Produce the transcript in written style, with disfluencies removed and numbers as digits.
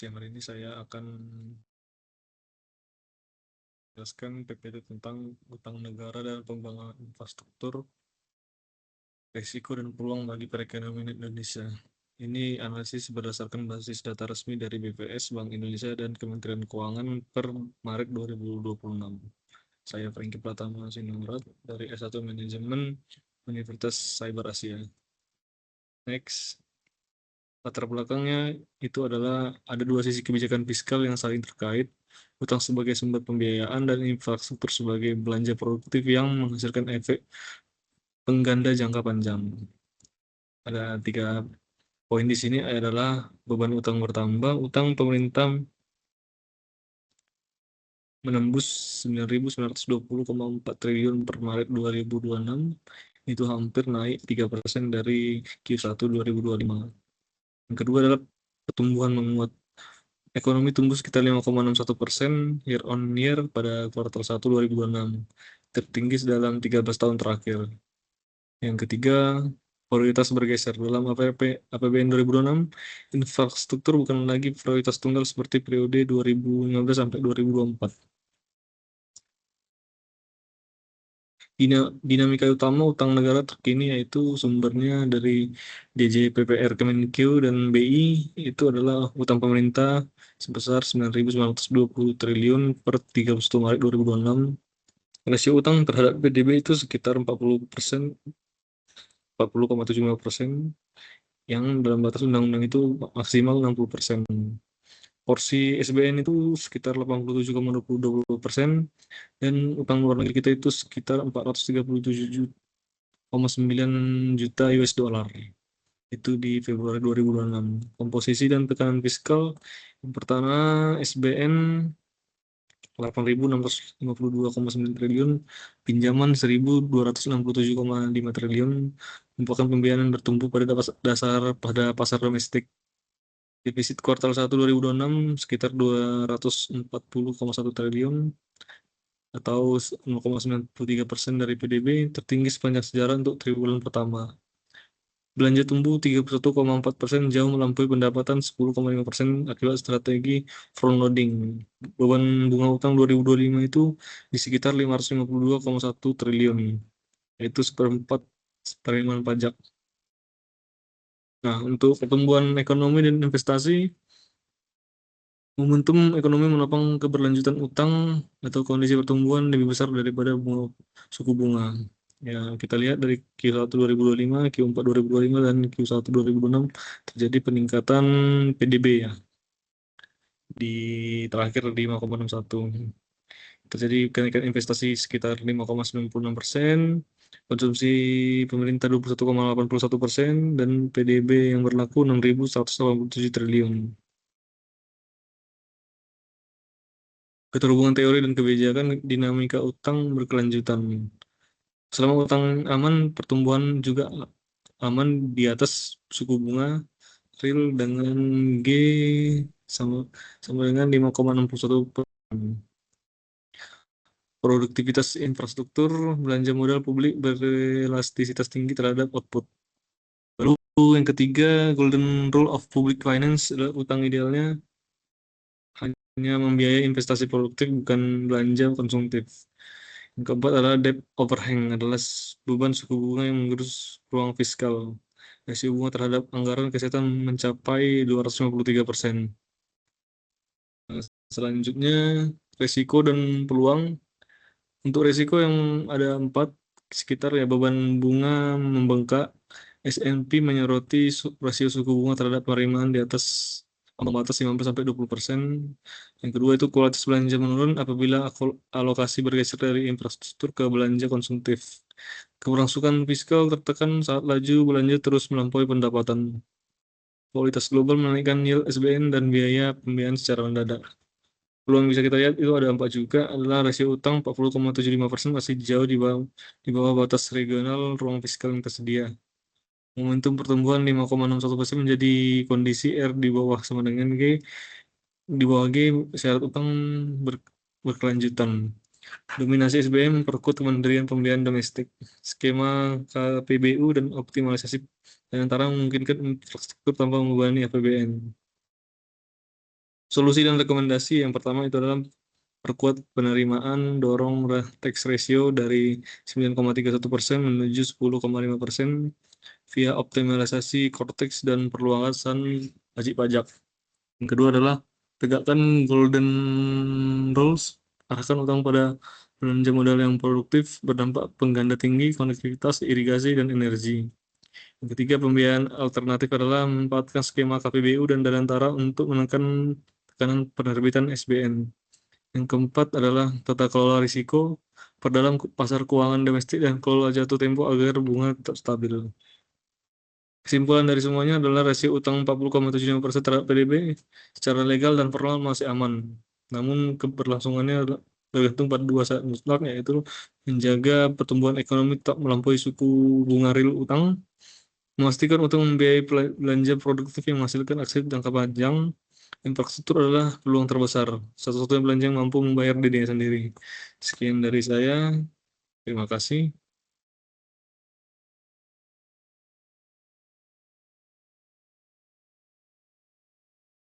Siang hari ini saya akan menjelaskan PPT tentang utang negara dan pembangunan infrastruktur, risiko dan peluang bagi perekonomian Indonesia. Ini analisis berdasarkan basis data resmi dari BPS, Bank Indonesia, dan Kementerian Keuangan per Maret 2026. Saya Franky Pratama Sinurat dari S1 Manajemen Universitas Cyber Asia. Next. Latar belakangnya itu adalah ada dua sisi kebijakan fiskal yang saling terkait, utang sebagai sumber pembiayaan dan infrastruktur sebagai belanja produktif yang menghasilkan efek pengganda jangka panjang. Ada tiga poin di sini adalah beban utang bertambah, utang pemerintah menembus 9.920,4 triliun per Maret 2026, itu hampir naik 3% dari Q1 2025. Yang kedua adalah pertumbuhan menguat. Ekonomi tumbuh sekitar 5,61% year on year pada kuartal 1 2026, tertinggi dalam 13 tahun terakhir. Yang ketiga, prioritas bergeser. Dalam APBN 2026, infrastruktur bukan lagi prioritas tunggal seperti periode 2015 sampai 2024. Dinamika utama utang negara terkini yaitu sumbernya dari DJPPR Kemenq dan BI, itu adalah utang pemerintah sebesar 9.920 triliun per 31 Maret 2026. Rasio utang terhadap PDB itu sekitar 40%, 40,75%, yang dalam batas undang-undang itu maksimal 60%. Porsi SBN itu sekitar 87,20%, dan utang luar negeri kita itu sekitar 437,9 juta US dollar. Itu di Februari 2026. Komposisi dan tekanan fiskal, yang pertama SBN 8.652,9 triliun, pinjaman 1.267,5 triliun, merupakan pembiayaan yang bertumbuh pada dasar pada pasar domestik. Defisit kuartal 1 2026 sekitar 240,1 triliun atau 0,93% dari PDB, tertinggi sepanjang sejarah untuk triwulan pertama. Belanja tumbuh 31,4%, jauh melampaui pendapatan 10,5% akibat strategi front loading. Beban bunga utang 2025 itu di sekitar 552,1 triliun, yaitu seperempat penerimaan pajak. Nah, untuk pertumbuhan ekonomi dan investasi, momentum ekonomi menopang keberlanjutan utang atau kondisi pertumbuhan lebih besar daripada suku bunga. Ya, kita lihat dari Q1 2025, Q4 2025, dan Q1 2026 terjadi peningkatan PDB ya, di terakhir 5,61. Terjadi kenaikan investasi sekitar 5,96%, konsumsi pemerintah 21,81%, dan PDB yang berlaku 6.187 triliun. Keterhubungan teori dan kebijakan dinamika utang berkelanjutan. Selama utang aman, pertumbuhan juga aman di atas suku bunga real dengan G sama sama dengan 5,61%. Produktivitas infrastruktur, belanja modal publik berelastisitas tinggi terhadap output. Lalu yang ketiga, golden rule of public finance adalah utang idealnya hanya membiayai investasi produktif, bukan belanja konsumtif. Yang keempat adalah debt overhang, adalah beban suku bunga yang menggerus ruang fiskal. Rasio bunga terhadap anggaran kesehatan mencapai 253%. Nah, selanjutnya, risiko dan peluang. Untuk risiko yang ada 4, sekitar ya beban bunga membengkak, S&P menyoroti rasio suku bunga terhadap penerimaan di atas ambang batas 15-20%. Yang kedua itu kualitas belanja menurun apabila alokasi bergeser dari infrastruktur ke belanja konsumtif. Keberlangsungan fiskal tertekan saat laju belanja terus melampaui pendapatan. Kualitas global menaikkan yield SBN dan biaya pembiayaan secara mendadak. Peluang bisa kita lihat itu ada 4 juga, adalah rasio utang 40,75% masih jauh di bawah batas regional ruang fiskal yang tersedia. Momentum pertumbuhan 5,61% menjadi kondisi R di bawah sama dengan G. Di bawah G, syarat utang berkelanjutan. Dominasi SBM memperkuat Kementerian Pembiayaan Domestik. Skema KPBU dan optimalisasi dan antara memungkinkan infrastruktur tanpa membebani APBN. Solusi dan rekomendasi yang pertama itu adalah perkuat penerimaan, dorong tax ratio dari 9,31% menuju 10,5% via optimalisasi cortex dan perluasan wajib pajak. Yang kedua adalah tegakkan golden rules, arahkan utang pada belanja modal yang produktif, berdampak pengganda tinggi, konektivitas, irigasi, dan energi. Yang ketiga, pembiayaan alternatif adalah memanfaatkan skema KPBU dan Danantara untuk menekan tekanan penerbitan SBN. Yang keempat adalah tata kelola risiko, perdalam pasar keuangan domestik dan kelola jatuh tempo agar bunga tetap stabil. Kesimpulan dari semuanya adalah rasio utang 40,75% terhadap PDB secara legal dan formal masih aman. Namun keberlangsungannya tergantung pada dua syarat mutlak, yaitu menjaga pertumbuhan ekonomi tak melampaui suku bunga real utang, memastikan utang membiayai belanja produktif yang menghasilkan aset jangka panjang. Infrastruktur adalah peluang terbesar, satu-satunya belanja yang mampu membayar dirinya sendiri. Sekian dari saya, terima kasih.